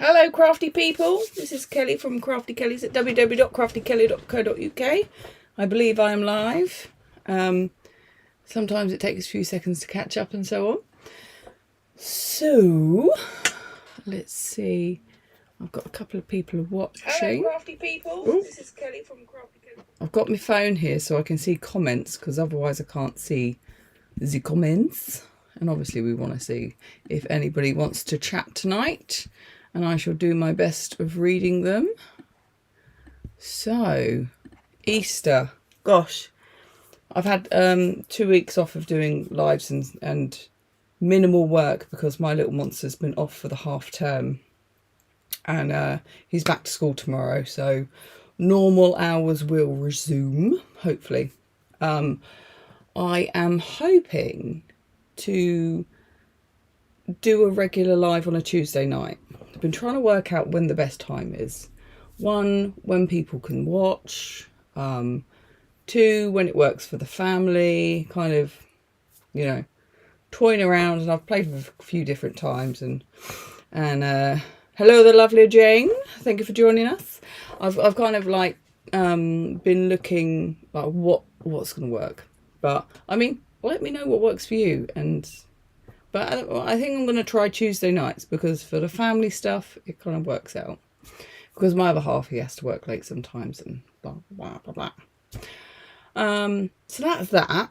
Hello crafty people, this is Kelly from Crafty Kellys at www.craftykelly.co.uk. I believe I am live. Sometimes it takes a few seconds to catch up and so on. So, let's see. I've got a couple of people watching. Hello crafty people, this is Kelly from Crafty Kelly. I've got my phone here so I can see comments, because otherwise I can't see the comments. And obviously we want to see if anybody wants to chat tonight. And I shall do my best of reading them. So, Easter. Gosh, I've had 2 weeks off of doing lives and minimal work because my little monster's been off for the half term. And he's back to school tomorrow. So, normal hours will resume, hopefully. I am hoping to do a regular live on a Tuesday night. I've been trying to work out when the best time is. 1, when people can watch. 2, when it works for the family. Kind of, you know, toying around. And I've played with a few different times. And hello, the lovely Jane. Thank you for joining us. I've kind of like been looking like what's going to work. But I mean, let me know what works for you. But I think I'm going to try Tuesday nights because for the family stuff, it kind of works out. Because my other half, he has to work late sometimes and blah, blah, blah, blah. So that's that.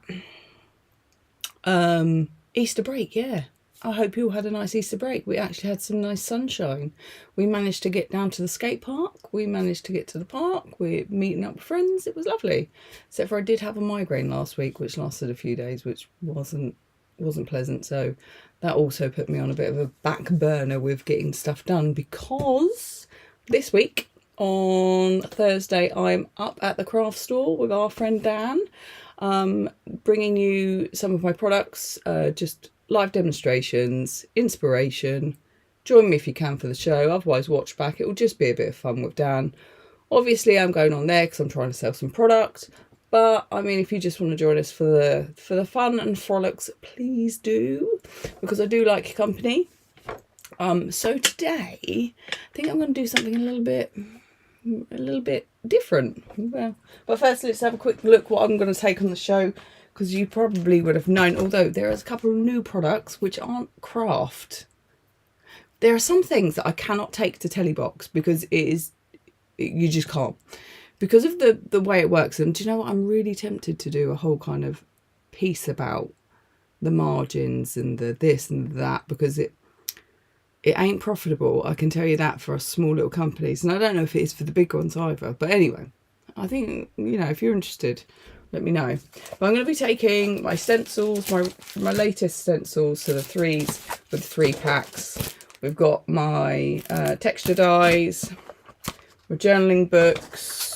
Easter break, yeah. I hope you all had a nice Easter break. We actually had some nice sunshine. We managed to get down to the skate park. We managed to get to the park. We're meeting up with friends. It was lovely. Except for I did have a migraine last week, which lasted a few days, which wasn't pleasant. So that also put me on a bit of a back burner with getting stuff done, because this week on Thursday I'm up at the craft store with our friend Dan, bringing you some of my products, just live demonstrations, inspiration. Join me if you can for the show, otherwise watch back. It will just be a bit of fun with Dan. Obviously I'm going on there because I'm trying to sell some product. But, I mean, if you just want to join us for the fun and frolics, please do. Because I do like your company. So today, I think I'm going to do something a little bit different. Well, but first, let's have a quick look what I'm going to take on the show. Because you probably would have known, although there is a couple of new products which aren't craft. There are some things that I cannot take to Telebox because you just can't. Because of the way it works. And do you know what? I'm really tempted to do a whole kind of piece about the margins and the this and that, because it ain't profitable. I can tell you that for us small little companies. And I don't know if it is for the big ones either. But anyway, I think, you know, if you're interested, let me know. But I'm going to be taking my stencils, my latest stencils, so the 3s with 3 packs. We've got my texture dies, my journaling books.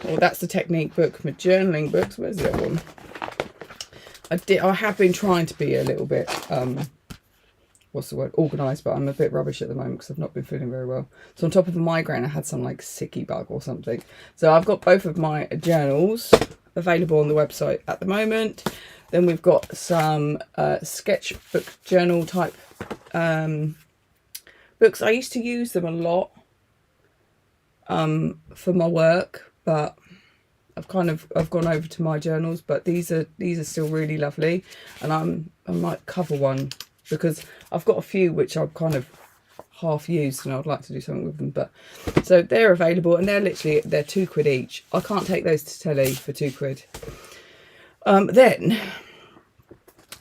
Well, that's the technique book, my journaling books. Where's the other one? I have been trying to be a little bit, organised, but I'm a bit rubbish at the moment because I've not been feeling very well. So on top of a migraine, I had some like sicky bug or something. So I've got both of my journals available on the website at the moment. Then we've got some sketchbook journal type books. I used to use them a lot for my work, but I've gone over to my journals. But these are still really lovely, and I might cover one because I've got a few which I've kind of half used and I'd like to do something with them. But so they're available, and they're £2 each. I can't take those to telly for £2. Then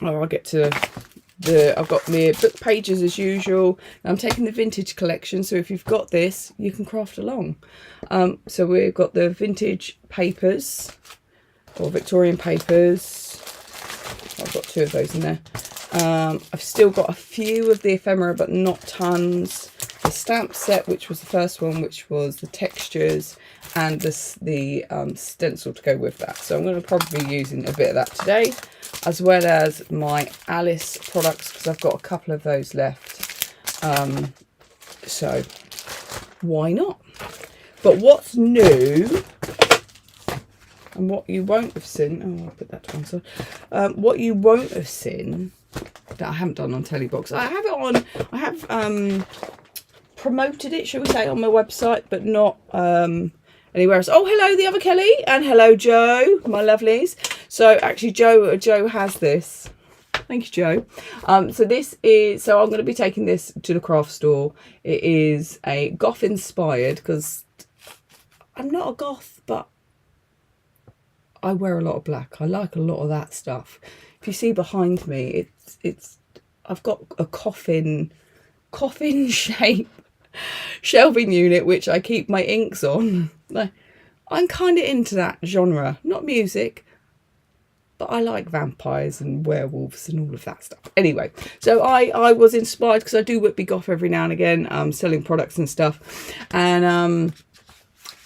I'll get to I've got my book pages as usual. I'm taking the vintage collection, so if you've got this, you can craft along. So we've got the vintage papers, or Victorian papers. I've got 2 of those in there. I've still got a few of the ephemera, but not tons. The stamp set, which was the first one, which was the textures, and the stencil to go with that. So I'm going to probably be using a bit of that today, as well as my Alice products, because I've got a couple of those left. So why not? But what's new, and what you won't have seen, oh, I'll put that to one side. What you won't have seen that I haven't done on Telebox. I have it on, I have promoted it, shall we say, on my website, but not anywhere else. Oh, hello, the other Kelly, and hello, Joe, my lovelies. So actually, Joe has this. Thank you, Joe. So this is, so I'm going to be taking this to the craft store. It is a goth inspired, because I'm not a goth, but I wear a lot of black. I like a lot of that stuff. If you see behind me, it's I've got a coffin shape shelving unit which I keep my inks on. I'm kind of into that genre, not music, but I like vampires and werewolves and all of that stuff. Anyway, so I was inspired because I do Whitby Goth every now and again, selling products and stuff. And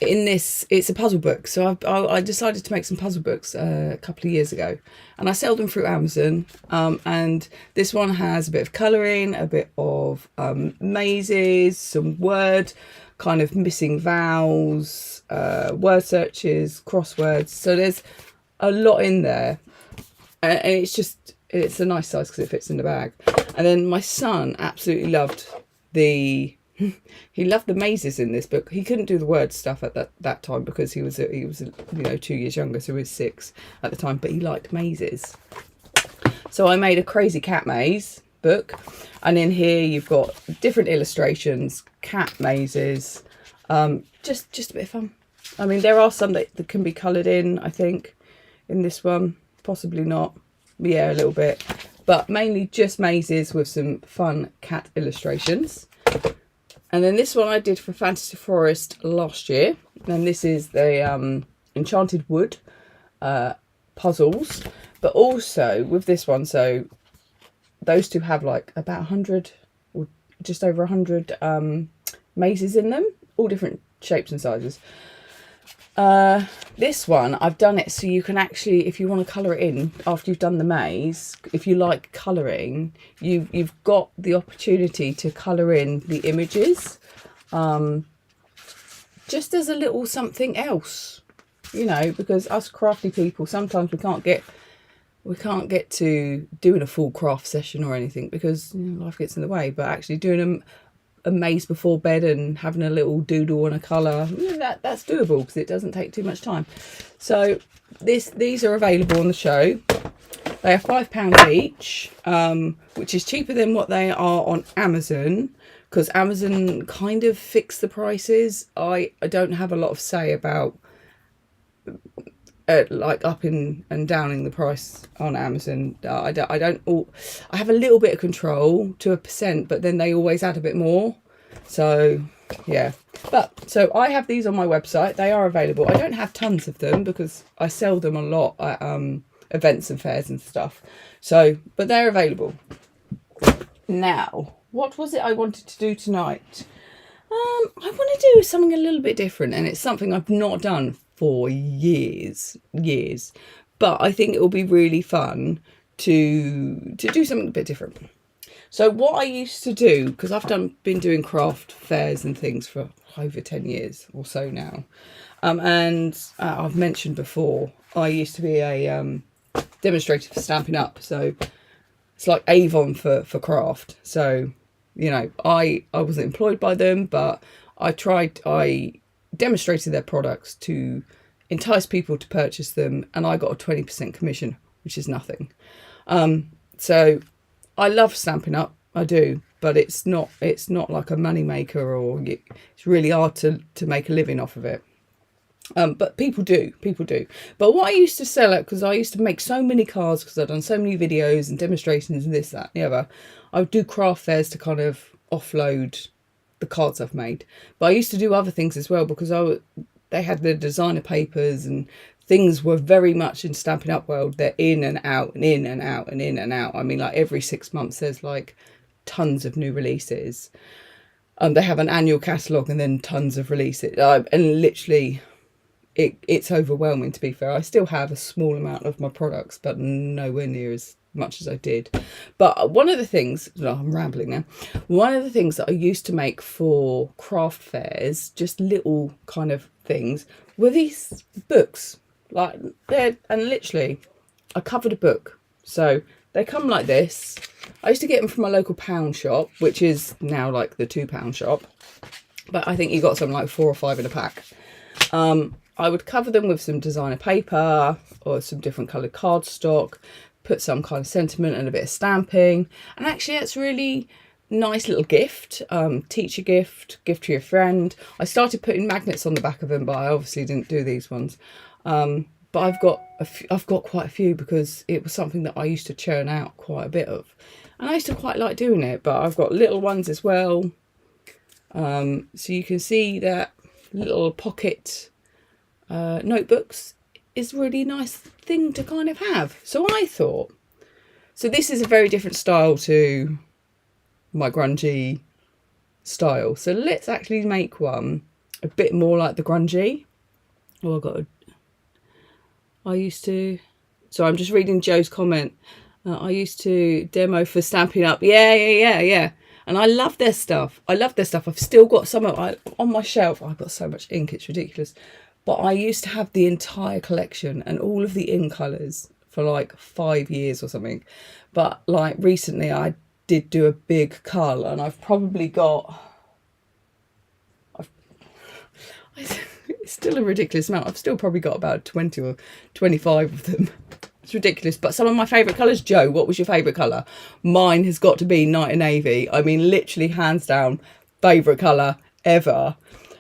in this, it's a puzzle book. So I decided to make some puzzle books a couple of years ago. And I sell them through Amazon. And this one has a bit of colouring, a bit of mazes, some word, kind of missing vowels, word searches, crosswords. So there's a lot in there, and it's a nice size because it fits in the bag. And then my son absolutely loved the mazes in this book. He couldn't do the word stuff at that time because he was 2 years younger, so he was 6 at the time, but he liked mazes. So I made a crazy cat maze book, and in here you've got different illustrations, cat mazes, just a bit of fun. I mean, there are some that can be coloured in, I think. In this one, possibly not. Yeah, a little bit. But mainly just mazes with some fun cat illustrations. And then this one I did for Fantasy Forest last year. And this is the Enchanted Wood puzzles. But also with this one, so those two have like about 100 or just over 100 mazes in them. All different shapes and sizes. This one, I've done it so you can actually, if you want to colour it in after you've done the maze, if you like colouring, you've got the opportunity to colour in the images, just as a little something else, you know, because us crafty people, sometimes we can't get to doing a full craft session or anything because life gets in the way, but actually doing a maze before bed and having a little doodle and a colour, that's doable because it doesn't take too much time. So these are available on the show. They are £5 each, which is cheaper than what they are on Amazon, because Amazon kind of fix the prices. I don't have a lot of say about like up and downing the price on Amazon. I have a little bit of control to a percent, but then they always add a bit more. So yeah, so I have these on my website. They are available. I don't have tons of them because I sell them a lot at events and fairs and stuff. So, but they're available. Now, what was it I wanted to do tonight? I want to do something a little bit different, and it's something I've not done for years, but I think it will be really fun to do something a bit different. So what I used to do, because I've been doing craft fairs and things for over 10 years or so now, and I've mentioned before, I used to be a demonstrator for Stampin' Up, so it's like Avon for craft. So, you know, I wasn't employed by them, but I demonstrated their products to entice people to purchase them, and I got a 20% commission, which is nothing. So I love Stampin' Up, I do, but it's not like a money maker, or it's really hard to make a living off of it. But people do. But what I used to sell it, because I used to make so many cards, because I've done so many videos and demonstrations and this, that, and the other, I would do craft fairs to kind of offload the cards I've made. But I used to do other things as well, because they had the designer papers, and things were very much in Stampin' Up world. They're in and out and in and out and in and out. I mean, like every 6 months there's like tons of new releases. They have an annual catalogue and then tons of releases. And literally it's overwhelming, to be fair. I still have a small amount of my products, but nowhere near as much as I did. But one of the things, I'm rambling now, one of the things that I used to make for craft fairs, just little kind of things, were these books. And literally I covered a book. So They come like this. I used to get them from my local pound shop, which is now like the £2 shop. But I think you got something like 4 or 5 in a pack. I would cover them with some designer paper or some different coloured cardstock, put some kind of sentiment and a bit of stamping. And actually it's really nice little gift, teacher gift, gift to your friend. I started putting magnets on the back of them, but I obviously didn't do these ones. But I've got quite a few because it was something that I used to churn out quite a bit of. And I used to quite like doing it, but I've got little ones as well. So you can see that little pocket notebooks is a really nice thing to kind of have. So I thought, so this is a very different style to my grungy style. So let's actually make one a bit more like the grungy. Oh, so I'm just reading Joe's comment. I used to demo for Stampin' Up. Yeah. And I love their stuff. I've still got some of it on my shelf. I've got so much ink, it's ridiculous. But I used to have the entire collection and all of the ink colours for like 5 years or something. But like recently I did do a big cull, and I've probably got... It's still a ridiculous amount. I've still probably got about 20 or 25 of them. It's ridiculous. But some of my favourite colours. Joe, what was your favourite colour? Mine has got to be Night and Navy. I mean, literally hands down, favourite colour ever.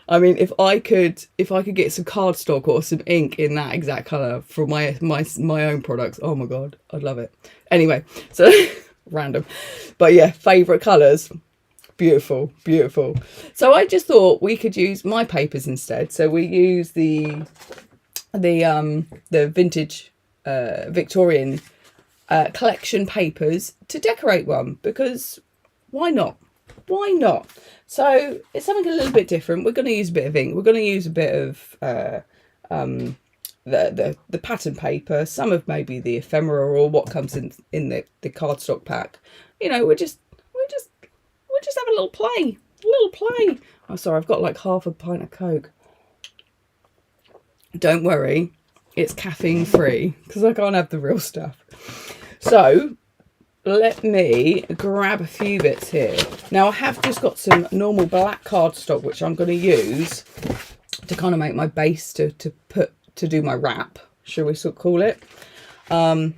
I mean, if I could get some cardstock or some ink in that exact colour for my own products, oh my God, I'd love it. Anyway, so random. But yeah, favourite colours. Beautiful. So I just thought we could use my papers instead. So we use the vintage Victorian collection papers to decorate one, because why not? So it's something a little bit different. We're going to use a bit of ink. We're going to use a bit of the pattern paper, some of maybe the ephemera or what comes in the cardstock pack. You know, we'll just have a little play. Oh, sorry, I've got like half a pint of Coke. Don't worry, it's caffeine free because I can't have the real stuff. So let me grab a few bits here. Now I have just got some normal black cardstock which I'm going to use to kind of make my base to do my wrap, shall we sort of call it. So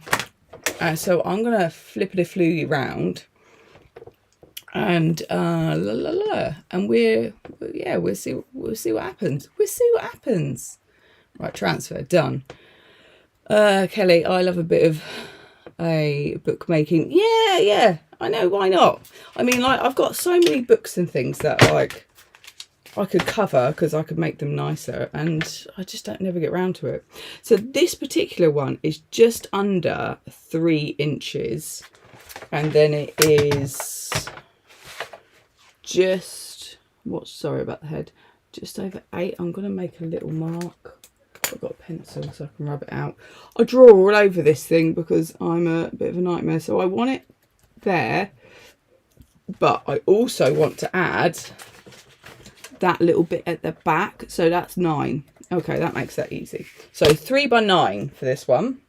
I'm going to flippity-floogie round. And and we'll see what happens. Right, transfer done. Kelly, I love a bit of a bookmaking. Yeah, I know, why not? I mean, like, I've got so many books and things that like I could cover because I could make them nicer, and I just never get around to it. So this particular one is just under 3 inches, and then it is just sorry about the head, just over 8. I'm going to make a little mark. I've got a pencil so I can rub it out. I draw all over this thing because I'm a bit of a nightmare, so I want it there, but I also want to add that little bit at the back, so that's 9. Okay, that makes that easy. So 3 by 9 for this one.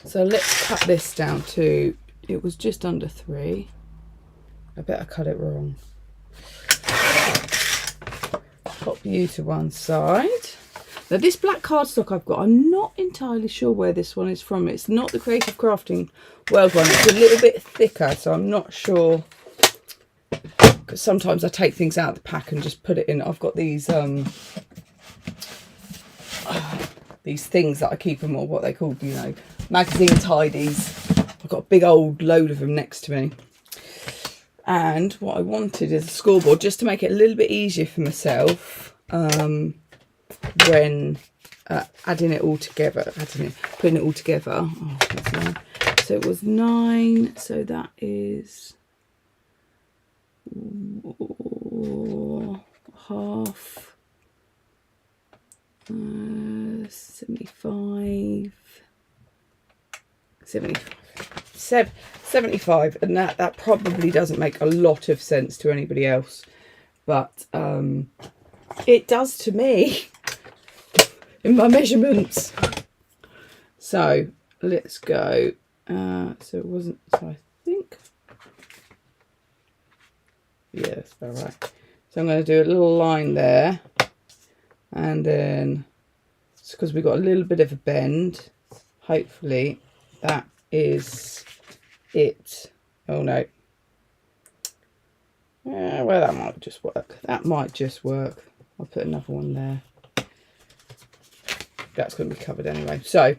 So let's cut this down to, it was just under 3. I bet I cut it wrong. Pop you to one side. Now this black cardstock I've got, I'm not entirely sure where this one is from. It's not the Creative Crafting World one. It's a little bit thicker, so I'm not sure. Because sometimes I take things out of the pack and just put it in. I've got these things that I keep them, or what they called, you know, magazine tidies. I've got a big old load of them next to me. And what I wanted is a scoreboard, just to make it a little bit easier for myself when putting it all together. Oh, that's 9. So it was 9, so that is half, 75, and that probably doesn't make a lot of sense to anybody else, but it does to me in my measurements. So let's go So it wasn't, so I think, yeah, that's about right. So I'm going to do a little line there, and then it's because we've got a little bit of a bend. Hopefully that is it. Oh no. Yeah, well, that might just work. That might just work. I'll put another one there. That's going to be covered anyway. So,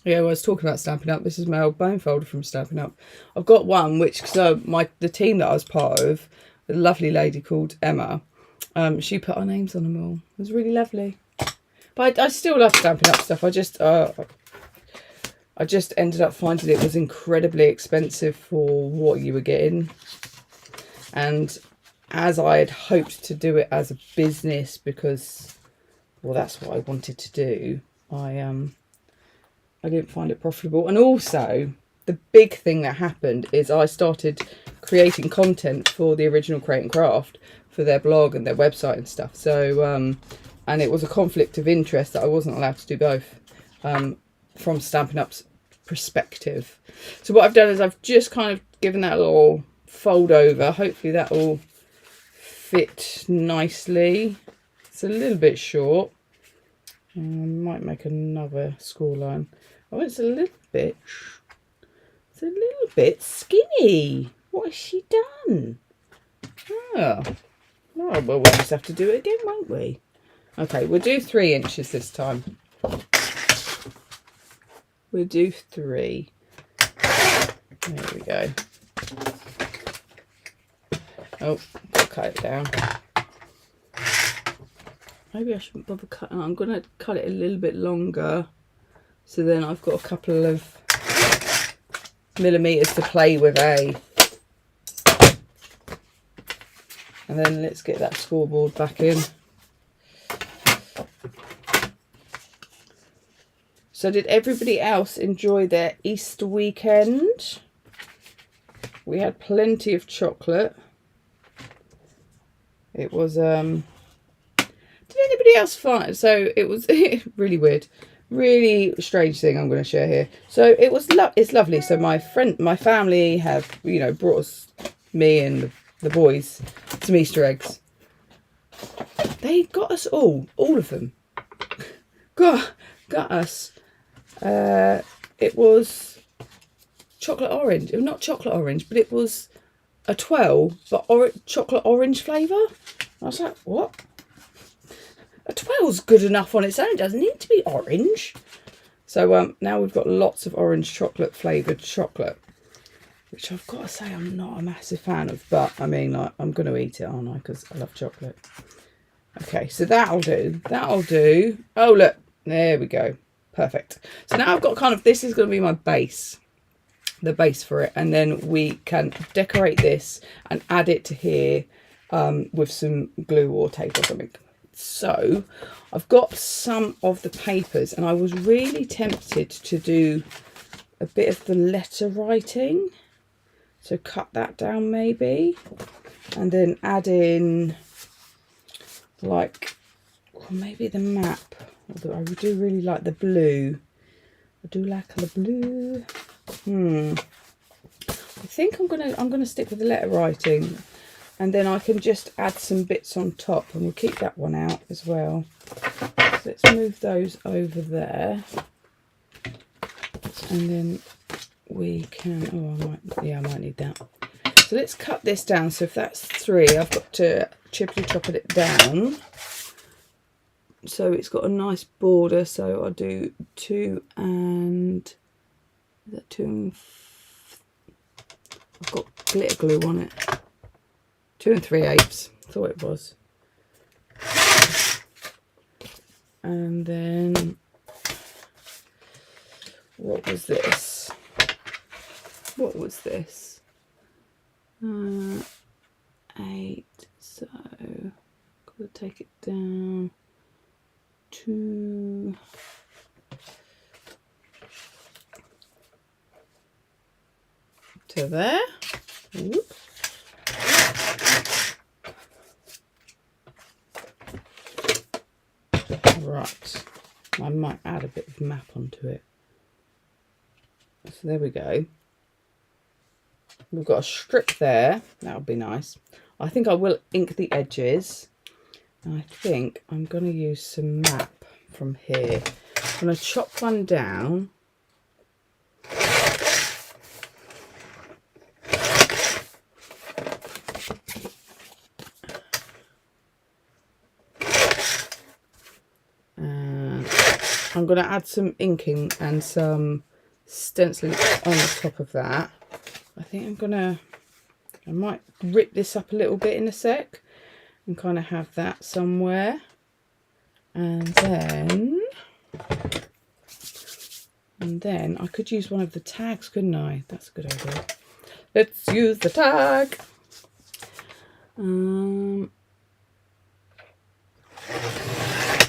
yeah, I was talking about Stampin' Up. This is my old bone folder from Stampin' Up. I've got one which, so the team that I was part of, a lovely lady called Emma, she put our names on them all. It was really lovely. But I still love Stampin' Up stuff. I just ended up finding it was incredibly expensive for what you were getting. And as I had hoped to do it as a business, because, well, that's what I wanted to do, I didn't find it profitable. And also, the big thing that happened is I started creating content for the original Create and Craft for their blog and their website and stuff. So, and it was a conflict of interest that I wasn't allowed to do both from Stampin' Up's perspective. So what I've done is I've just kind of given that a little fold over. Hopefully that will fit nicely. It's a little bit short. Might make another score line. Oh, it's a little bit skinny. What has she done? Oh, well, we'll just have to do it again, won't we? Okay, we'll do 3 inches this time. We'll do 3. There we go. Oh, got to cut it down. Maybe I shouldn't bother cutting. I'm going to cut it a little bit longer, so then I've got a couple of millimeters to play with, And then let's get that scoreboard back in. So did everybody else enjoy their Easter weekend? We had plenty of chocolate. It was, did anybody else find, so it was really weird, really strange thing I'm going to share here. So it was, it's lovely. So my family have, brought us, me and the boys, some Easter eggs. They got us all of them. Got us. It was chocolate orange. It was not chocolate orange, but it was a 12, but chocolate orange flavour. I was like, what? A 12's good enough on its own. It doesn't need to be orange. So now we've got lots of orange chocolate flavoured chocolate, which I've got to say I'm not a massive fan of, but I mean, like, I'm going to eat it, aren't I? Because I love chocolate. Okay, so that'll do. That'll do. Oh, look. There we go. Perfect. So now I've got kind of, this is going to be my base. The base for it. And then we can decorate this and add it to here with some glue or tape or something. So I've got some of the papers, and I was really tempted to do a bit of the letter writing. So cut that down maybe, and then add in like, or maybe the map. Although I do really like the blue. I do like the blue. I think I'm gonna stick with the letter writing, and then I can just add some bits on top, and we'll keep that one out as well. So let's move those over there, and then we can, I might need that. So let's cut this down. So if that's 3, I've got to chippity chop it down so it's got a nice border. So I'll do 2 and, is that 2 and, I've got glitter glue on it. 2 3/8, thought it was. And then, what was this? What was this? 8, so got to take it down to there. Whoop. Right, I might add a bit of map onto it. So there we go. We've got a strip there. That would be nice. I think I will ink the edges. And I think I'm going to use some map from here. I'm going to chop one down. And I'm going to add some inking and some stenciling on the top of that. I think I might rip this up a little bit in a sec and kind of have that somewhere. And then I could use one of the tags, couldn't I? That's a good idea. Let's use the tag.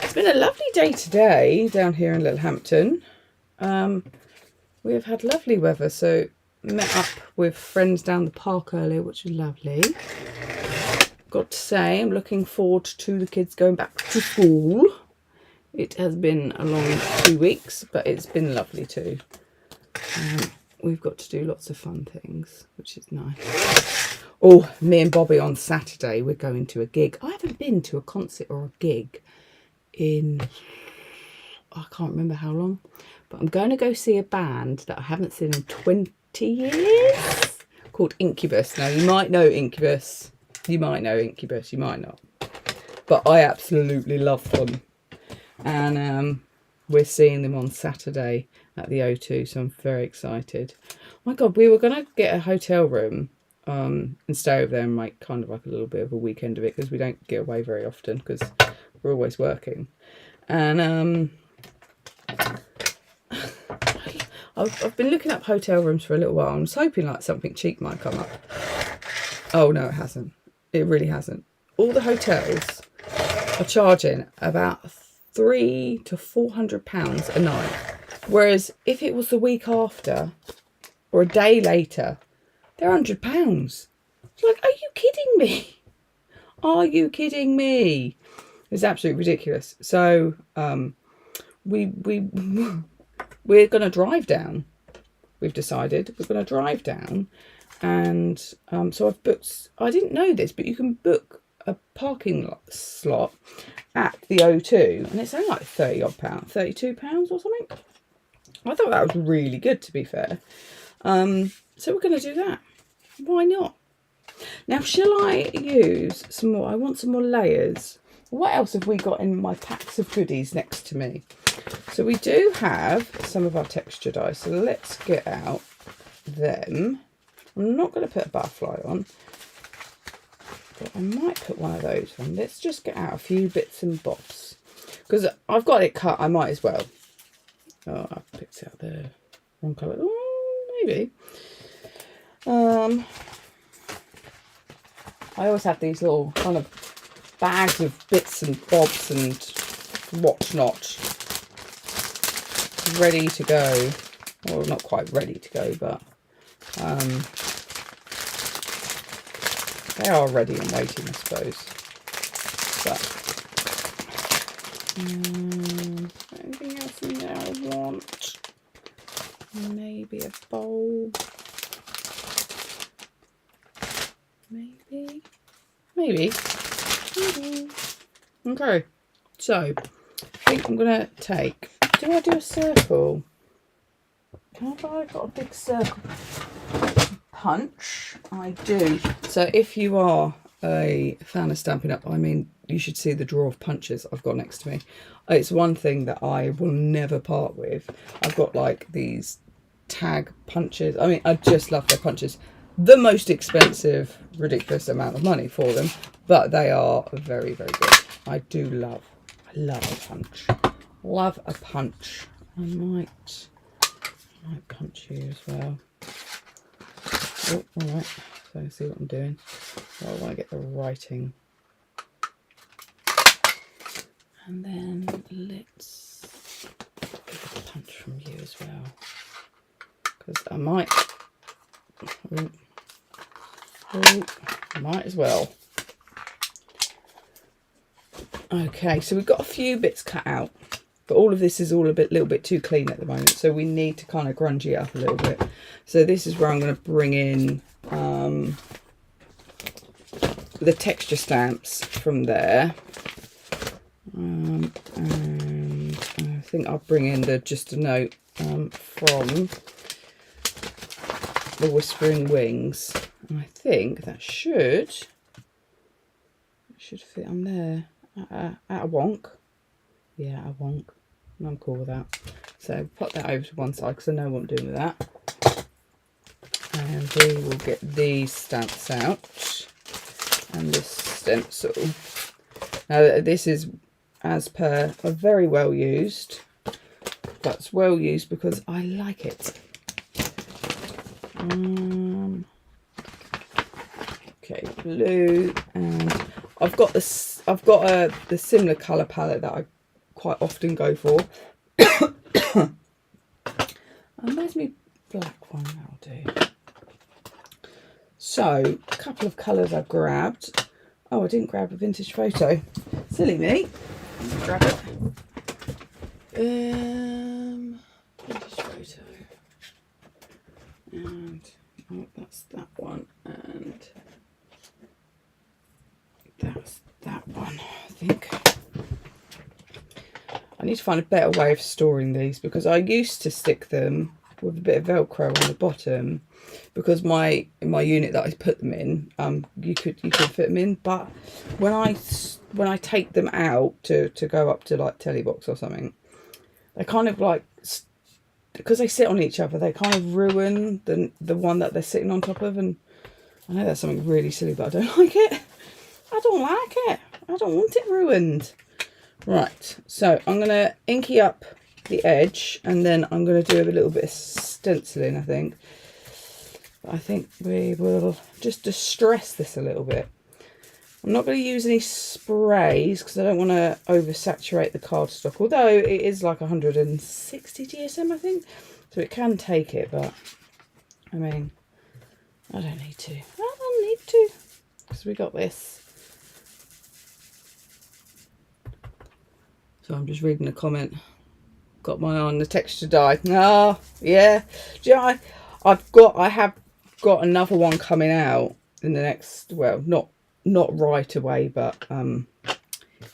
It's been a lovely day today down here in Littlehampton. We have had lovely weather, so met up with friends down the park earlier, which was lovely. Got to say, I'm looking forward to the kids going back to school. It has been a long 2 weeks, but it's been lovely too. We've got to do lots of fun things, which is nice. Oh, me and Bobby on Saturday, we're going to a gig. I haven't been to a concert or a gig in, I can't remember how long, but I'm going to go see a band that I haven't seen in 20 years called Incubus. Now, you might know Incubus. You might know Incubus. You might not. But I absolutely love them. And we're seeing them on Saturday at the O2, so I'm very excited. Oh my God, we were going to get a hotel room and stay over there and make kind of like a little bit of a weekend of it, because we don't get away very often because we're always working. And I've been looking up hotel rooms for a little while. I was hoping like something cheap might come up. Oh no, it hasn't. It really hasn't. All the hotels are charging about £300 to £400 a night. Whereas if it was the week after or a day later, they're £100. It's like, are you kidding me? Are you kidding me? It's absolutely ridiculous. So we're going to drive down. We've decided we're going to drive down. And so I've booked, I didn't know this, but you can book a parking slot at the O2, and it's only like £30 odd, £32 or something. I thought that was really good, to be fair. So we're going to do that. Why not? Now, shall I use some more? I want some more layers. What else have we got in my packs of goodies next to me? So we do have some of our texture dies. So let's get out them. I'm not going to put a butterfly on, but I might put one of those on. Let's just get out a few bits and bobs, because I've got it cut. I might as well. Oh, I picked out the wrong colour. Oh, maybe. I always have these little kind of bags of bits and bobs and whatnot ready to go. Well, not quite ready to go, but they are ready and waiting, I suppose. But anything else in there I want? Maybe a bowl. Maybe. Okay, so I think I'm gonna take. Do I do a circle? Have I got a big circle punch? I do. So if you are a fan of Stampin' Up, I mean, you should see the drawer of punches I've got next to me. It's one thing that I will never part with. I've got like these tag punches. I mean, I just love their punches. The most expensive, ridiculous amount of money for them, but they are very, very good. I love a punch. Love a punch. I might punch you as well. Oh, all right. So see what I'm doing. So I want to get the writing. And then let's get a punch from you as well, because I might. Might as well. Okay, so we've got a few bits cut out. But all of this is all a little bit too clean at the moment, so we need to kind of grunge it up a little bit. So this is where I'm going to bring in the texture stamps from there. And I think I'll bring in just a note from the Whispering Wings. And I think that should fit on there at a wonk. Yeah, a wonk. I'm cool with that. So put that over to one side because I know what I'm doing with that. And we will get these stamps out and this stencil. Now this is, as per, a very well used. That's well used because I like it. Okay, blue, and I've got this. I've got the similar colour palette that I quite often go for. And where's my black one? That'll do. So a couple of colours I've grabbed. Oh, I didn't grab a vintage photo. Silly me. Let's grab it. Vintage photo. And oh, that's that one, and that's that one, I think. I need to find a better way of storing these because I used to stick them with a bit of Velcro on the bottom because my unit that I put them in, you could fit them in, but when I take them out to go up to like telly box or something, they kind of like, because they sit on each other, they kind of ruin the one that they're sitting on top of. And I know that's something really silly, but I don't like it. I don't like it. I don't want it ruined. Right, so I'm going to inky up the edge, and then I'm going to do a little bit of stenciling, I think. I think we will just distress this a little bit. I'm not going to use any sprays because I don't want to oversaturate the cardstock, although it is like 160 GSM, I think, so it can take it, but I mean, I don't need to. I don't need to because we got this. So I'm just reading a comment. Got my eye on the texture die. Oh, yeah. Do you know, I have got another one coming out in the next, well, not right away, but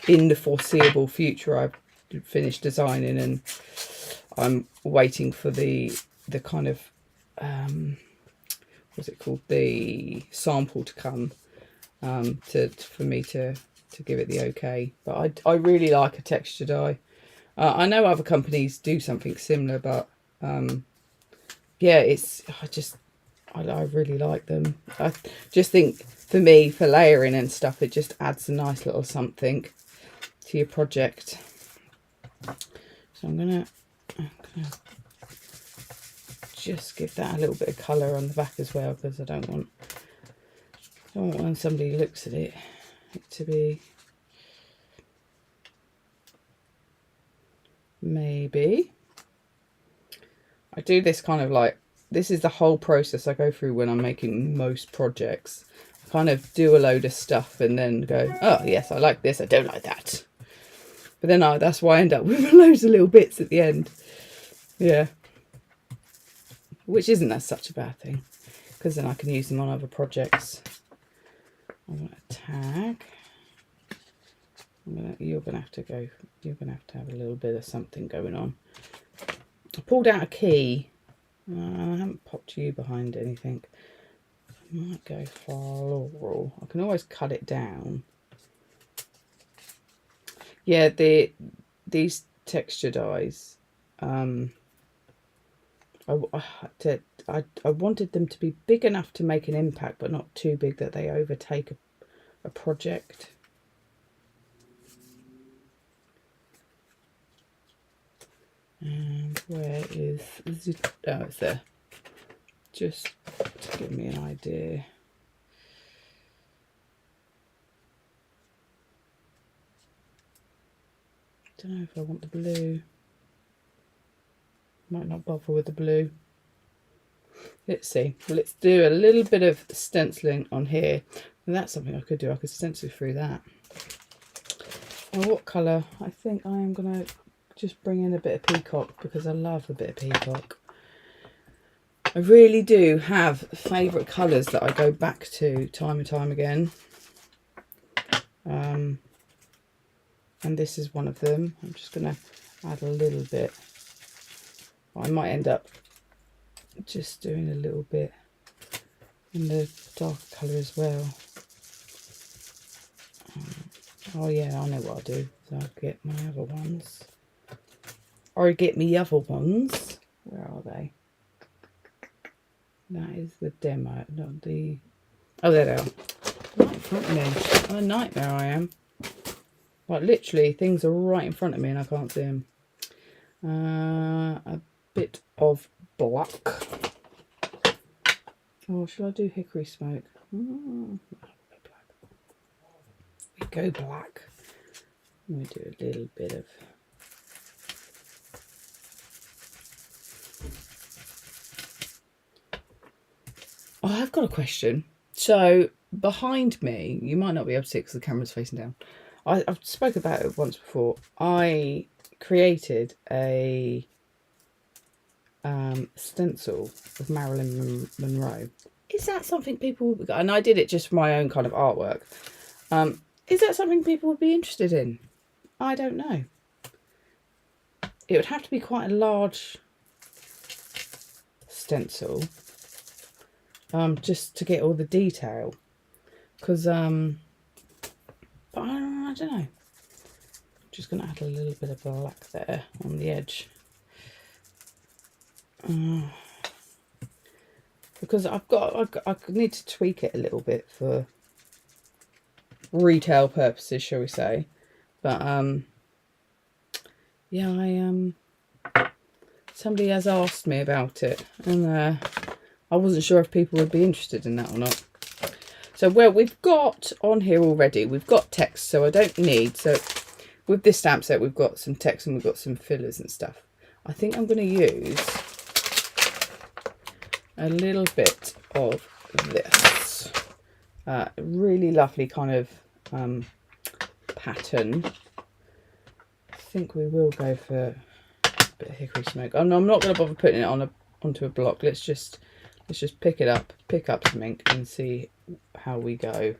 in the foreseeable future. I've finished designing and I'm waiting for the kind of what's it called, the sample to come for me to give it the okay. But I really like a texture die. I know other companies do something similar, but yeah, I really like them. I just think for me, for layering and stuff, it just adds a nice little something to your project. So I'm gonna just give that a little bit of colour on the back as well, because I don't want when somebody looks at it to be maybe. I do this kind of like, this is the whole process I go through when I'm making most projects. I kind of do a load of stuff and then go, oh yes, I like this, I don't like that. But then that's why I end up with loads of little bits at the end. Yeah. Which isn't such a bad thing, because then I can use them on other projects. I'm going to tag. You're going to have to have a little bit of something going on. I pulled out a key. I haven't popped you behind anything. I might go floral. I can always cut it down. Yeah, these texture dies. I wanted them to be big enough to make an impact, but not too big that they overtake a project. And where is it? Oh, it's there. Just to give me an idea. Don't know if I want the blue. Might not bother with the blue. Let's see. Let's do a little bit of stenciling on here. And that's something I could do. I could stencil through that. And what colour? I think I am going to just bring in a bit of peacock because I love a bit of peacock. I really do have favourite colours that I go back to time and time again. And this is one of them. I'm just going to add a little bit. I might end up just doing a little bit in the darker colour as well. Oh yeah, I know what I'll do. So I'll get my other ones. Or get me other ones. Where are they? That is the demo, not the... Oh, there they are. Right in front of me. What a nightmare I am. Like, literally, things are right in front of me and I can't see them. A bit of black. Oh, should I do hickory smoke? We go black. Let me do a little bit of... Oh, I've got a question. So behind me, you might not be able to see it because the camera's facing down. I've spoke about it once before. I created a stencil of Marilyn Monroe. Is that something people would... And I did it just for my own kind of artwork. Is that something people would be interested in? I don't know. It would have to be quite a large stencil. Just to get all the detail, because but I don't know. Just gonna add a little bit of black there on the edge, because I need to tweak it a little bit for retail purposes, shall we say? But yeah, somebody has asked me about it, and I wasn't sure if people would be interested in that or not. So, well, we've got on here already, we've got text, so I don't need, so with this stamp set, we've got some text and we've got some fillers and stuff. I think I'm going to use a little bit of this. Really lovely kind of pattern. I think we will go for a bit of hickory smoke. I'm not going to bother putting it on onto a block. Let's just pick it up, pick up some ink and see how we go.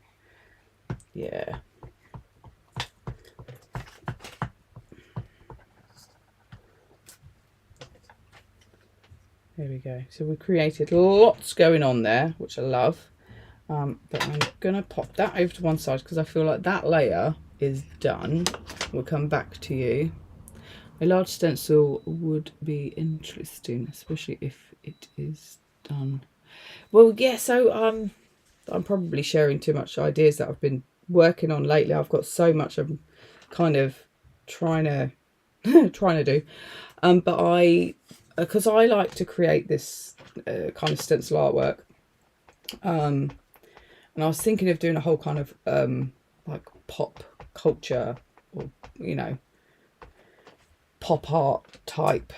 Yeah. There we go. So we created lots going on there, which I love. But I'm going to pop that over to one side because I feel like that layer is done. We'll come back to you. A large stencil would be interesting, especially if it is done. Well, yeah, so I'm probably sharing too much ideas that I've been working on lately. I've got so much I'm kind of trying to do. But because I like to create this kind of stencil artwork. And I was thinking of doing a whole kind of like pop culture, or, you know, pop art type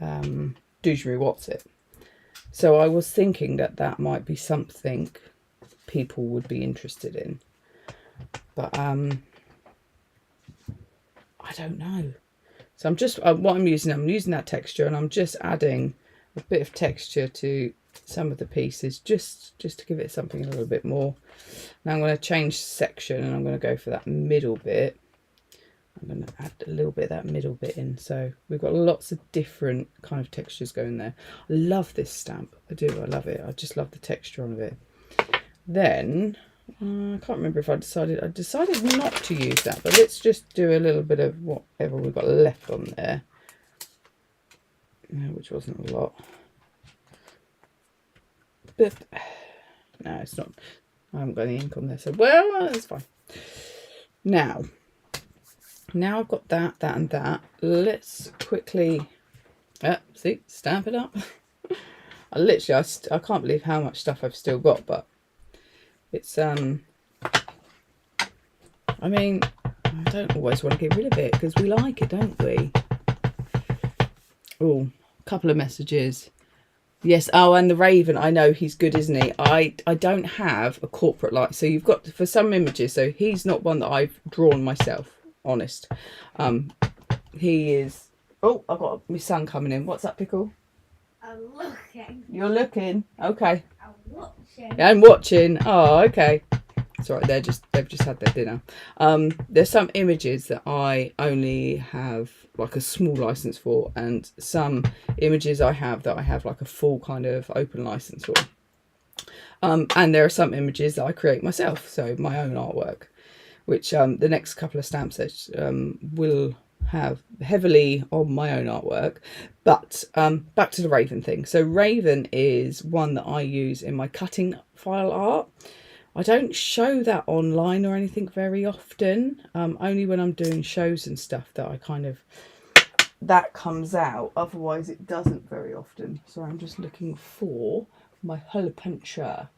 Doogery What's It. So I was thinking that that might be something people would be interested in. But I don't know. So I'm just, what I'm using that texture, and I'm just adding a bit of texture to some of the pieces, just to give it something a little bit more. Now I'm going to change section, and I'm going to go for that middle bit. I'm going to add a little bit of that middle bit in. So we've got lots of different kind of textures going there. I love this stamp. I do. I love it. I just love the texture of it. Then I can't remember if I decided not to use that, but let's just do a little bit of whatever we've got left on there, which wasn't a lot. But no, it's not. I haven't got any ink on there, so well, that's fine. Now I've got that, and let's quickly, see, stamp it up. I can't believe how much stuff I've still got, but it's, I mean, I don't always want to get rid of it because we like it, don't we? Oh, a couple of messages. Yes, oh, and the Raven, I know he's good, isn't he? I don't have a corporate light, so you've got, for some images, so he's not one that I've drawn myself. Honest, He is. Oh, I've got my son coming in. What's that, Pickle? I'm looking. You're looking. Okay. I'm watching. I'm watching. Oh, okay. It's all right. They've just had their dinner. There's some images that I only have like a small license for, and some images I have that I have like a full kind of open license for. And there are some images that I create myself, so my own artwork, which the next couple of stamp sets will have heavily on my own artwork. But back to the Raven thing. So Raven is one that I use in my cutting file art. I don't show that online or anything very often, only when I'm doing shows and stuff that I kind of, that comes out. Otherwise it doesn't very often. So I'm just looking for my hole puncher.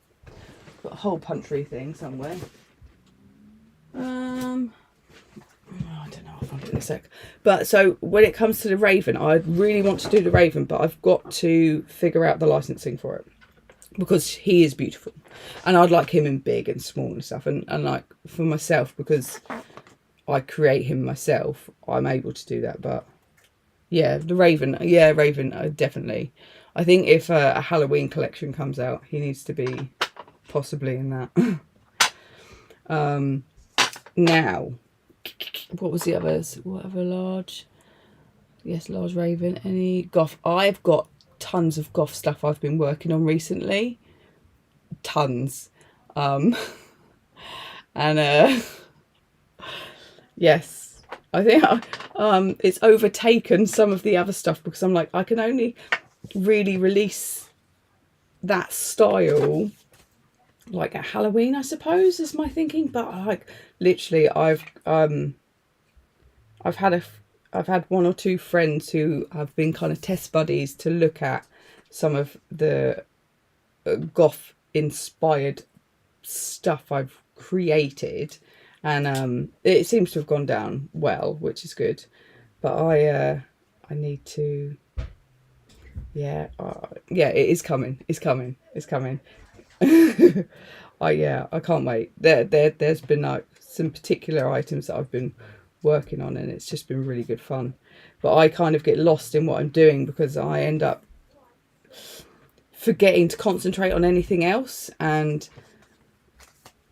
Got a hole punchery thing somewhere. I don't know, I'll find it in a sec. But so when it comes to the Raven, I really want to do the Raven, but I've got to figure out the licensing for it, because he is beautiful, and I'd like him in big and small and stuff, and like for myself, because I create him myself, I'm able to do that. But yeah, the Raven, definitely. I think if a Halloween collection comes out, he needs to be possibly in that. Now, what was the others? What other large? Yes, large Raven. Any goth? I've got tons of goth stuff I've been working on recently. Tons. And yes, I think it's overtaken some of the other stuff, because I'm like, I can only really release that style like at Halloween, I suppose, is my thinking. But like literally I've had one or two friends who have been kind of test buddies to look at some of the goth inspired stuff I've created, and it seems to have gone down well, which is good. But I need to, yeah, it is coming. It's coming. I can't wait. There's been like some particular items that I've been working on, and it's just been really good fun. But I kind of get lost in what I'm doing, because I end up forgetting to concentrate on anything else. And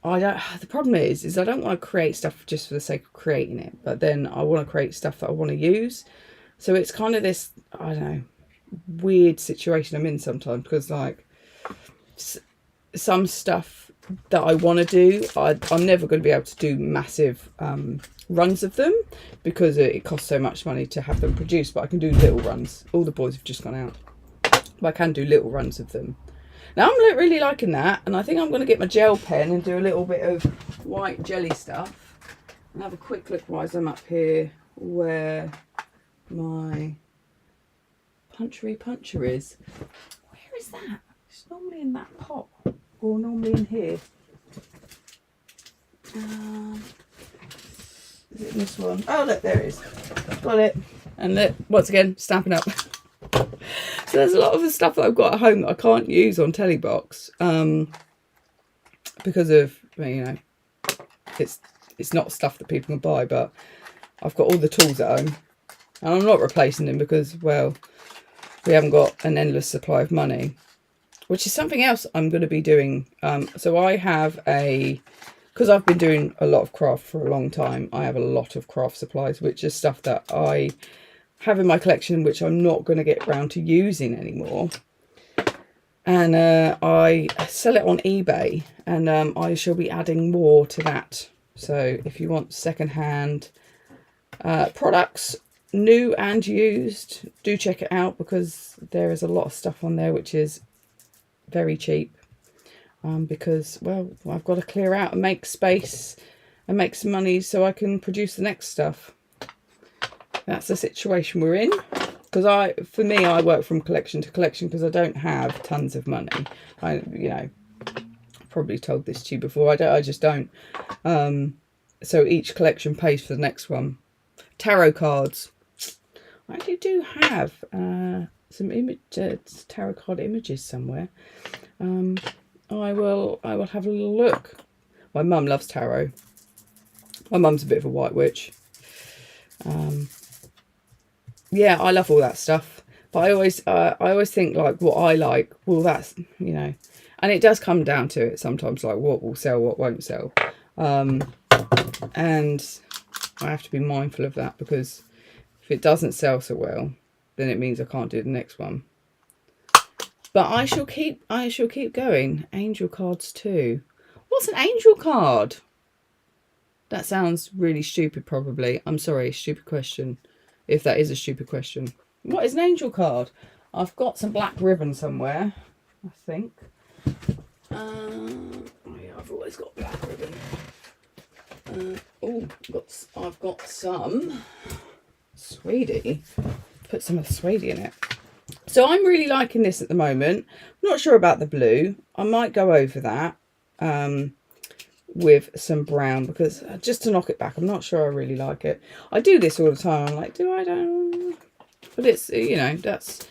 the problem is I don't want to create stuff just for the sake of creating it, but then I want to create stuff that I want to use. So it's kind of this, I don't know, weird situation I'm in sometimes, because like some stuff that I want to do, I'm never going to be able to do massive runs of them, because it costs so much money to have them produced. But I can do little runs. All the boys have just gone out, but I can do little runs of them. Now I'm really liking that, and I think I'm going to get my gel pen and do a little bit of white jelly stuff, and have a quick look while I'm up here where my puncher is. Where is that? It's normally in that pot, or normally in here. Is it in this one? Oh look, there it is. Got it. And look, once again, stamping up. So there's a lot of the stuff that I've got at home that I can't use on Telebox, because of, you know, it's not stuff that people can buy. But I've got all the tools at home, and I'm not replacing them, because, well, we haven't got an endless supply of money, which is something else I'm going to be doing. So I have because I've been doing a lot of craft for a long time, I have a lot of craft supplies, which is stuff that I have in my collection, which I'm not going to get around to using anymore. And I sell it on eBay, and I shall be adding more to that. So if you want secondhand products, new and used, do check it out, because there is a lot of stuff on there which is very cheap, because, well, I've got to clear out and make space and make some money so I can produce the next stuff. That's the situation we're in, because for me, I work from collection to collection, because I don't have tons of money. I've probably told this to you before. I just don't. So each collection pays for the next one. Tarot cards. I actually do have some tarot card images somewhere. I will have a little look. My mum loves tarot. My mum's a bit of a white witch. yeah, I love all that stuff. But I always think like what I like. Well, that's and it does come down to it sometimes. Like what will sell, what won't sell, and I have to be mindful of that because if it doesn't sell so well, then it means I can't do the next one. But I shall keep going. Angel cards too. What's an angel card? That sounds really stupid, probably. I'm sorry, stupid question. If that is a stupid question. What is an angel card? I've got some black ribbon somewhere, I think. Oh yeah, I've always got black ribbon. I've got some suede. Put some of the suede in it. So I'm really liking this at the moment. I'm not sure about the blue. I might go over that with some brown because just to knock it back. I'm not sure I really like it. I do this all the time. I'm like, but it's that's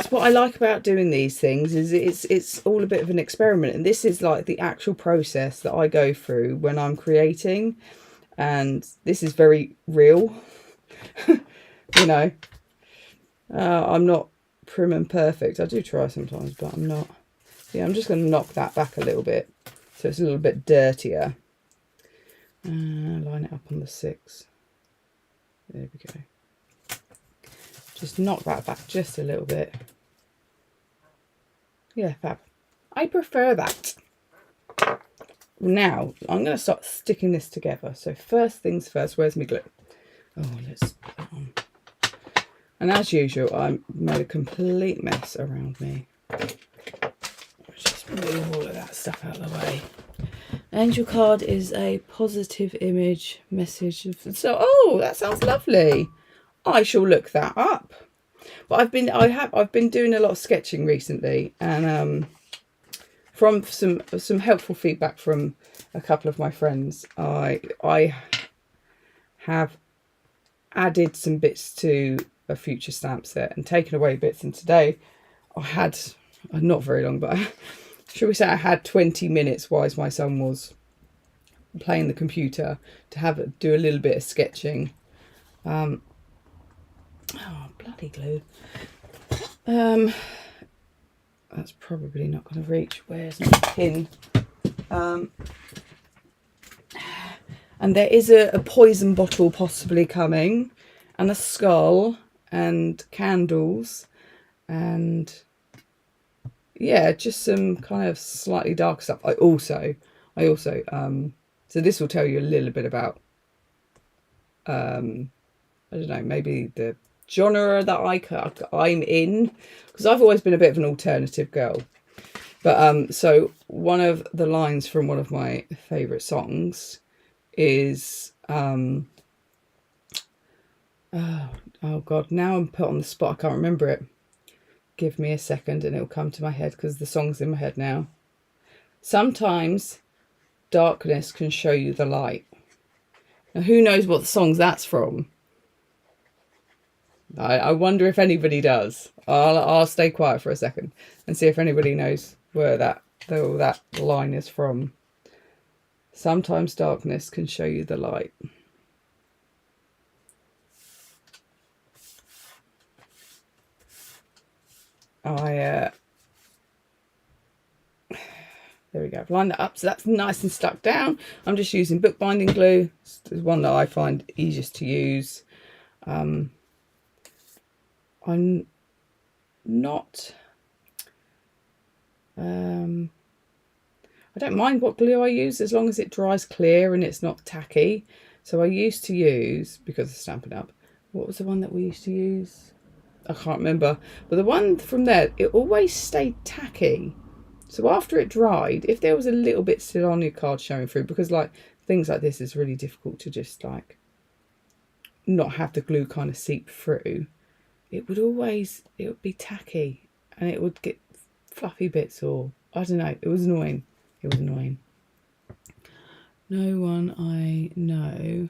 what I like about doing these things is it's all a bit of an experiment, and this is like the actual process that I go through when I'm creating, and this is very real. I'm not prim and perfect. I do try sometimes, but I'm not. Yeah, I'm just going to knock that back a little bit so it's a little bit dirtier. Line it up on the 6. There we go. Just knock that back just a little bit. Yeah, fab. I prefer that. Now, I'm going to start sticking this together. So first things first, where's my glue? Oh, let's put that on. And as usual, I made a complete mess around me. Just move all of that stuff out of the way. Angel card is a positive image message. So, oh, that sounds lovely. I shall look that up. But I've been doing a lot of sketching recently, and from some helpful feedback from a couple of my friends, I have added some bits to a future stamp set and taken away bits. And today I had not very long, but shall we say I had 20 minutes whilst my son was playing the computer to do a little bit of sketching. Oh, bloody glue. That's probably not going to reach. Where's my pin? And there is a poison bottle possibly coming, and a skull, and candles, and yeah, just some kind of slightly dark stuff. I also so this will tell you a little bit about I don't know, maybe the genre that I'm in, because I've always been a bit of an alternative girl. But so one of the lines from one of my favourite songs is oh god, now I'm put on the spot, I can't remember it. Give me a second and it'll come to my head because the song's in my head now. Sometimes darkness can show you the light. Now who knows what song that's from? I wonder if anybody does. I'll stay quiet for a second and see if anybody knows where that line is from. Sometimes darkness can show you the light. There we go. I've lined that up so that's nice and stuck down. I'm just using bookbinding glue. It's one that I find easiest to use. I'm not I don't mind what glue I use as long as it dries clear and it's not tacky. So I used to use, because of Stampin' Up, what was the one that we used to use? I can't remember, but the one from there, it always stayed tacky. So after it dried, if there was a little bit still on your card showing through, because like things like this is really difficult to just like not have the glue kind of seep through, it would be tacky and it would get fluffy bits, or I don't know, it was annoying. It was annoying. No one I know,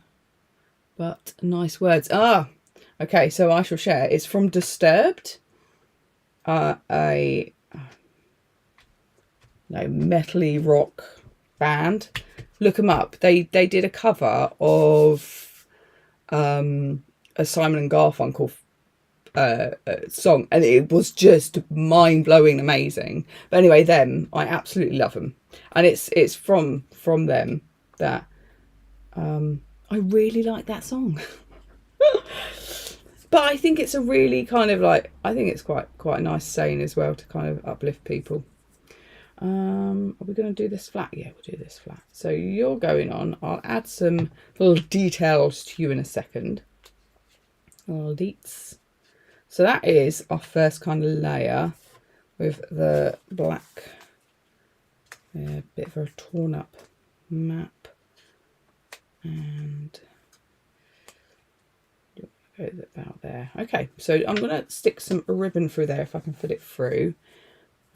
but nice words. Okay, so I shall share. It's from Disturbed, a metally rock band. Look them up. They did a cover of a Simon and Garfunkel song, and it was just mind-blowing amazing. But anyway, them, I absolutely love them, and it's from them that I really like that song. But I think it's a really kind of like, I think it's quite a nice saying as well to kind of uplift people. Are we going to do this flat? Yeah, we'll do this flat. So you're going on. I'll add some little details to you in a second. Little deets. So that is our first kind of layer with the black, bit of a torn up map. And goes about there. Okay, so I'm going to stick some ribbon through there if I can fit it through.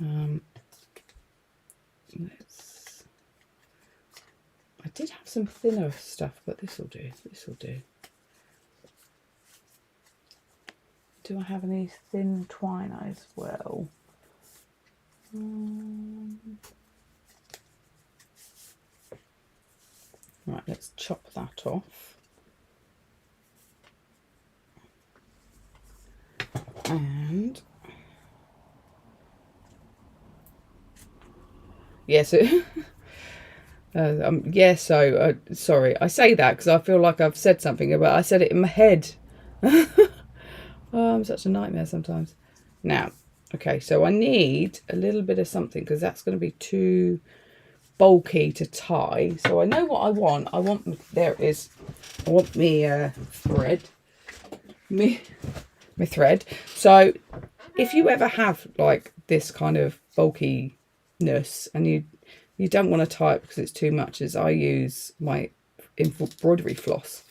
I did have some thinner stuff, but this will do. This will do. Do I have any thin twine as well? Right, let's chop that off. And yes, sorry, I say that because I feel like I've said something, but I said it in my head. Oh, I'm such a nightmare sometimes. Now, okay, so I need a little bit of something because that's going to be too bulky to tie. So I know what I want. There it is. I want me thread. My thread. So if you ever have like this kind of bulkiness and you don't want to tie it because it's too much, as I use my embroidery floss.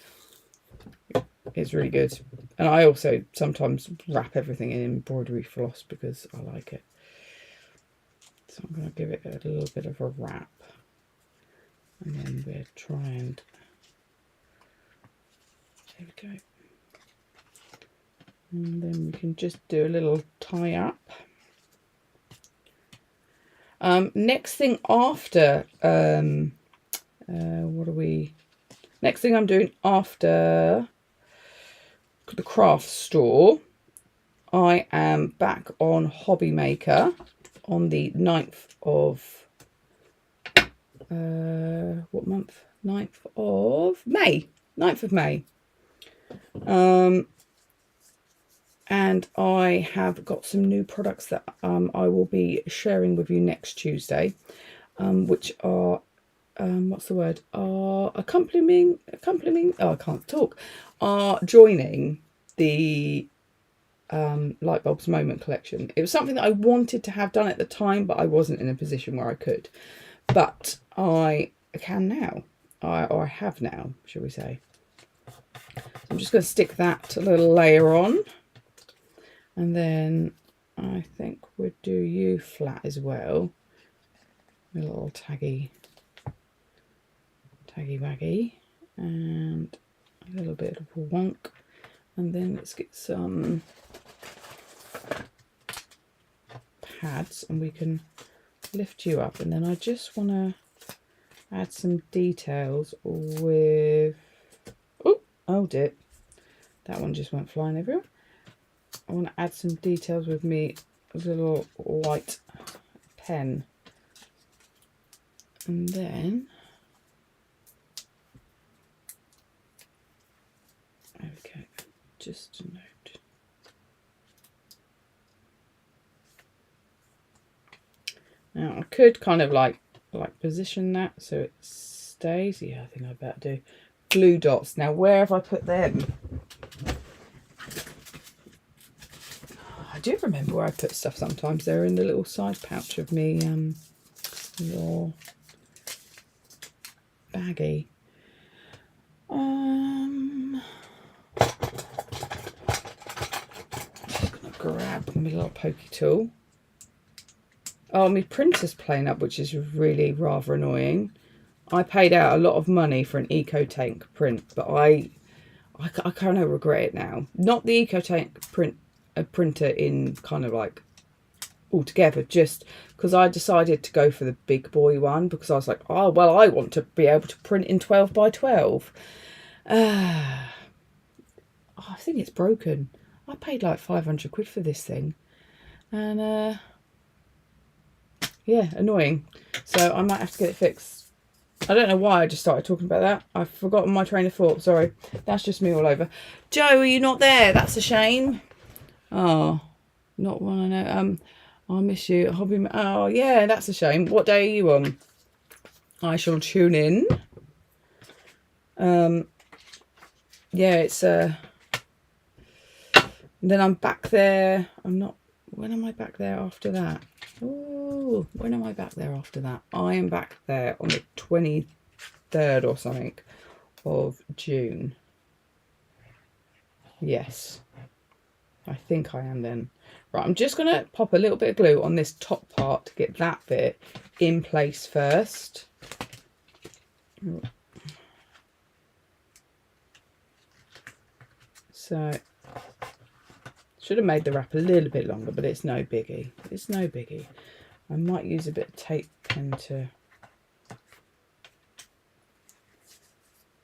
It's really good. And I also sometimes wrap everything in embroidery floss because I like it. So I'm going to give it a little bit of a wrap. And then we'll try and... There we go. And then we can just do a little tie up. Next thing after, next thing I'm doing after the craft store, I am back on Hobby Maker on the 9th of, what month? 9th of May. 9th of May. And I have got some new products that I will be sharing with you next Tuesday, which are, what's the word? Are joining the Light Bulbs Moment collection. It was something that I wanted to have done at the time, but I wasn't in a position where I could. But I can now, or I have now, shall we say. So I'm just going to stick that little layer on. And then I think we'll do you flat as well. A little taggy waggy. And a little bit of a wonk. And then let's get some pads and we can lift you up. And then I just want to add some details with... Oh dear. That one just went flying everywhere. I want to add some details with me a little white pen. And then... Okay, just a note. Now I could kind of like position that so it stays. Yeah, I think I better do. Glue dots. Now where have I put them? I do remember where I put stuff sometimes. They're in the little side pouch of me your baggie. I'm just gonna grab my little pokey tool. Oh, my printer's playing up, which is really rather annoying. I paid out a lot of money for an EcoTank print, but I kind of regret it now. Not the EcoTank printer in kind of like altogether, just because I decided to go for the big boy one because I was like, oh well, I want to be able to print in 12 by 12. I think it's broken. I paid like 500 quid for this thing. And yeah, annoying. So I might have to get it fixed. I don't know why I just started talking about that. I've forgotten my train of thought. Sorry. That's just me all over. Joe, are you not there? That's a shame. Oh, not one I know. I miss you. Hobby. Oh, yeah, that's a shame. What day are you on? I shall tune in. Yeah, it's then I'm back there. I'm not. When am I back there after that? Oh, when am I back there after that? I am back there on the 23rd or something of June. Yes, I think I am then. Right, I'm just gonna pop a little bit of glue on this top part to get that bit in place first. So, should have made the wrap a little bit longer, but it's no biggie. It's no biggie. I might use a bit of tape pen to...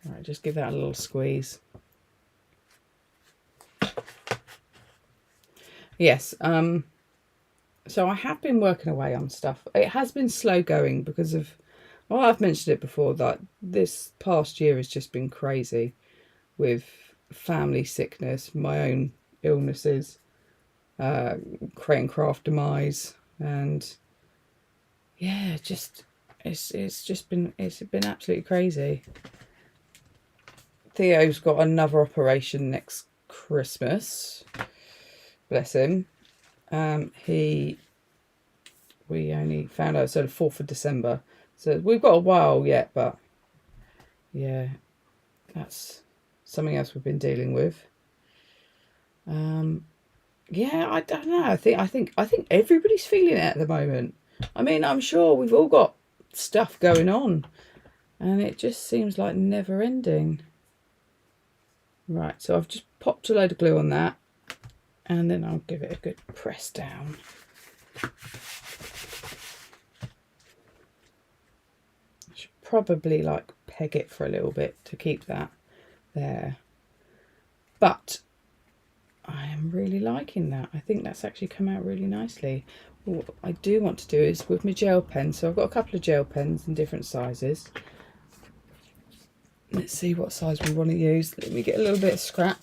Alright, just give that a little squeeze. Yes, so I have been working away on stuff. It has been slow going because of... Well, I've mentioned it before that this past year has just been crazy with family sickness, my own illnesses, Crate and Craft demise, and yeah, just it's been absolutely crazy. Theo's got another operation next Christmas, bless him. We only found out the 4th of December, so we've got a while yet, but yeah, that's something else we've been dealing with. Yeah, I don't know. I think everybody's feeling it at the moment. I mean, I'm sure we've all got stuff going on, and it just seems like never ending. Right, so I've just popped a load of glue on that, and then I'll give it a good press down. I should probably like peg it for a little bit to keep that there, but I am really liking that. I think that's actually come out really nicely. What I do want to do is with my gel pen, so I've got a couple of gel pens in different sizes. Let's see what size we want to use. Let me get a little bit of scrap.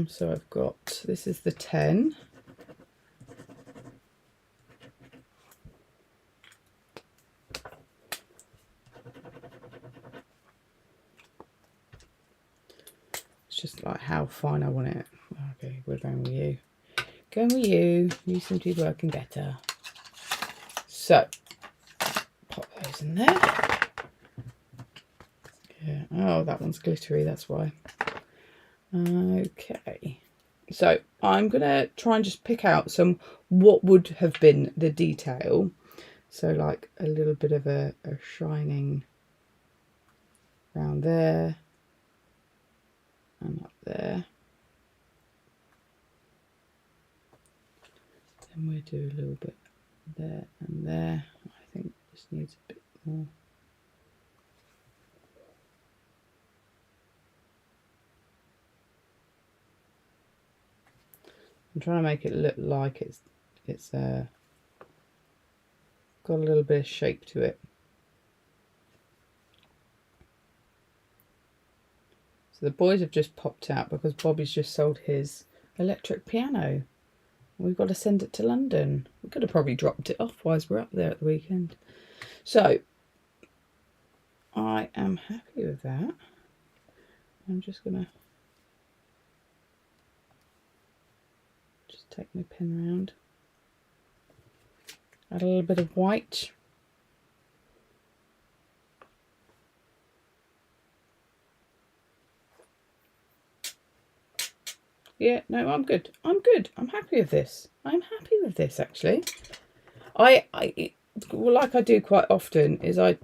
So I've got, this is the 10. Just like how fine I want it. Okay, we're going with you. Going with you. You seem to be working better. So, pop those in there. Yeah. Oh, that one's glittery, that's why. Okay. So, I'm going to try and just pick out some what would have been the detail. So, like a little bit of a shining around there. And up there. Then we'll do a little bit there and there. I think this needs a bit more. I'm trying to make it look like it's got a little bit of shape to it. So the boys have just popped out because Bobby's just sold his electric piano. We've got to send it to London. We could have probably dropped it off whilst we're up there at the weekend. So I am happy with that. I'm just going to just take my pen round. Add a little bit of white. Yeah, no, I'm good. I'm good. I'm happy with this. I'm happy with this, actually. Well, like I do quite often, is I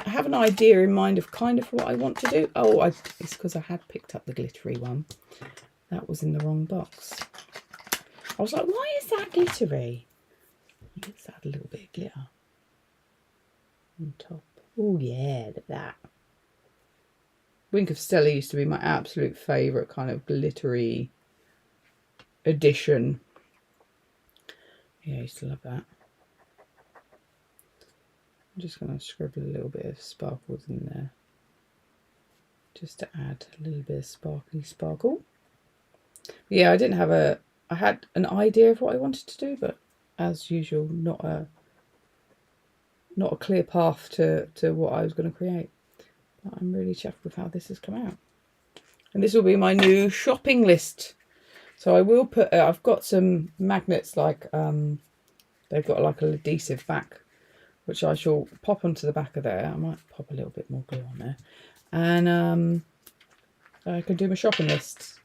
have an idea in mind of kind of what I want to do. Oh, it's because I had picked up the glittery one. That was in the wrong box. I was like, why is that glittery? Let's add a little bit of glitter on top. Oh, yeah, look at that. Wink of Stella used to be my absolute favourite kind of glittery edition. Yeah, I used to love that. I'm just going to scribble a little bit of sparkles in there, just to add a little bit of sparkle. Yeah, I didn't have I had an idea of what I wanted to do, but as usual, not a clear path to what I was going to create. But I'm really chuffed with how this has come out. And this will be my new shopping list. So I will put, I've got some magnets like, they've got like an adhesive back, which I shall pop onto the back of there. I might pop a little bit more glue on there. And I can do my shopping lists.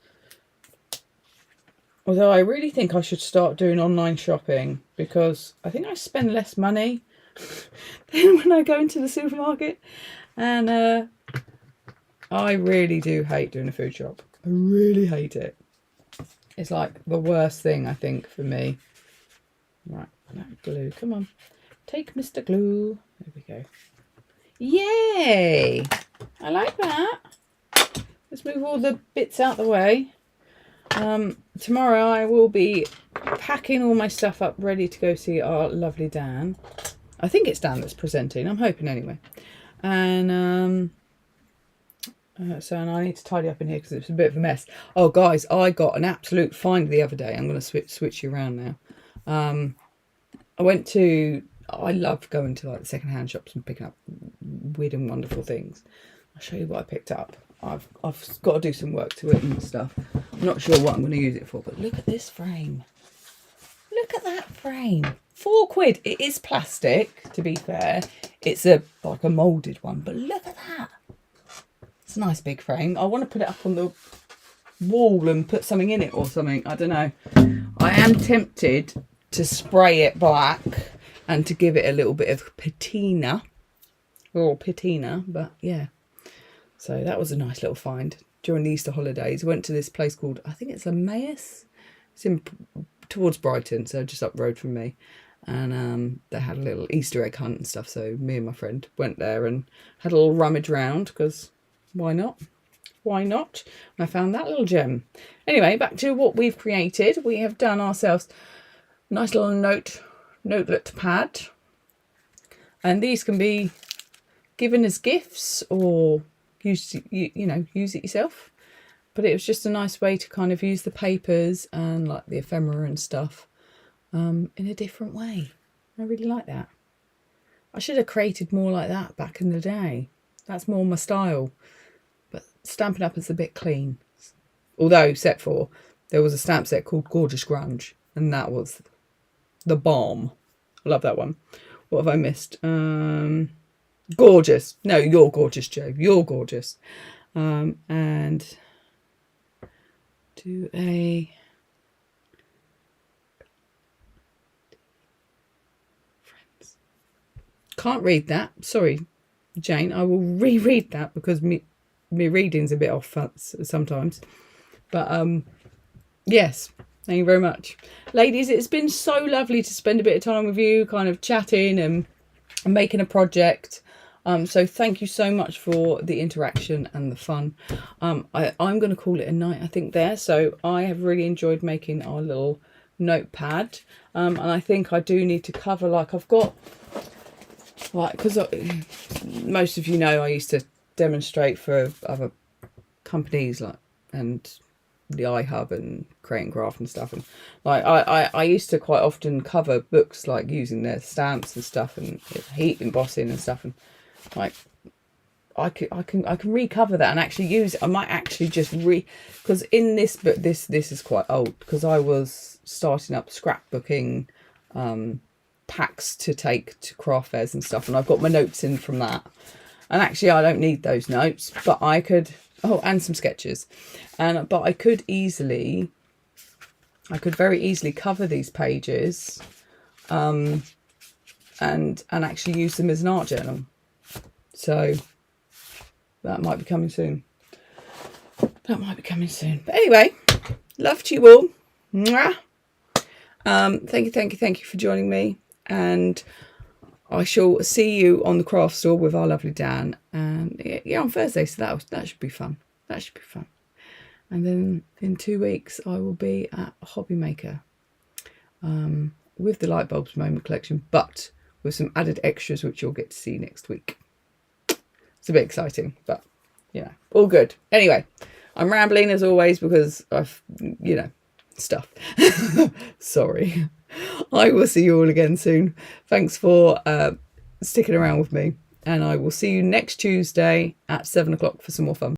Although I really think I should start doing online shopping, because I think I spend less money than when I go into the supermarket. And I really do hate doing a food shop. I really hate it. It's like the worst thing, I think, for me. Right, that glue. Come on. Take Mr. Glue. There we go. Yay! I like that. Let's move all the bits out the way. Tomorrow I will be packing all my stuff up, ready to go see our lovely Dan. I think it's Dan that's presenting. I'm hoping anyway. And so I need to tidy up in here because it's a bit of a mess. Oh, guys, I got an absolute find the other day. I'm going to switch you around now. I love going to like the second-hand shops and picking up weird and wonderful things. I'll show you what I picked up. I've got to do some work to it and stuff. I'm not sure what I'm going to use it for, but look at this frame. Look at that frame. £4. It is plastic, to be fair. It's like a moulded one, but look at that. It's a nice big frame. I want to put it up on the wall and put something in it or something. I don't know. I am tempted to spray it black and to give it a little bit of patina. Or patina, but yeah. So that was a nice little find during the Easter holidays. Went to this place called, I think it's Emmaus. It's towards Brighton, so just up the road from me. And they had a little Easter egg hunt and stuff. So me and my friend went there and had a little rummage round, because why not? Why not? And I found that little gem. Anyway, back to what we've created. We have done ourselves a nice little notelet pad. And these can be given as gifts or use it yourself. But it was just a nice way to kind of use the papers and like the ephemera and stuff in a different way. I really like that. I should have created more like that back in the day. That's more my style. But Stampin' Up is a bit clean. Although, set 4, there was a stamp set called Gorgeous Grunge, and that was the bomb. I love that one. What have I missed? Gorgeous. No, you're gorgeous, Joe. You're gorgeous. And do a friends. Can't read that. Sorry, Jane. I will reread that because me reading's a bit off sometimes. But yes. Thank you very much. Ladies, it's been so lovely to spend a bit of time with you, kind of chatting and making a project. So thank you so much for the interaction and the fun. I'm going to call it a night, I think, there. So I have really enjoyed making our little notepad. And I think I do need to cover, like, I've got, like, because most of you know I used to demonstrate for other companies, like, and the iHub and Create and Craft and stuff, and like I used to quite often cover books like using their stamps and stuff and heat embossing and stuff, and like I can recover that and actually use it. I might actually just because in this book, this is quite old, because I was starting up scrapbooking packs to take to craft fairs and stuff, and I've got my notes in from that, and actually I don't need those notes, but I could. Oh, and some sketches, but I could very easily cover these pages, and actually use them as an art journal. So that might be coming soon. That might be coming soon. But anyway, love to you all. Mwah. Thank you for joining me, and I shall see you on the craft store with our lovely Dan, and yeah, on Thursday. So that should be fun. That should be fun. And then in 2 weeks, I will be at Hobby Maker with the Light Bulbs Moment collection, but with some added extras, which you'll get to see next week. It's a bit exciting, but all good. Anyway, I'm rambling as always because I've, stuff. Sorry. I will see you all again soon. Thanks for sticking around with me, and I will see you next Tuesday at 7 o'clock for some more fun.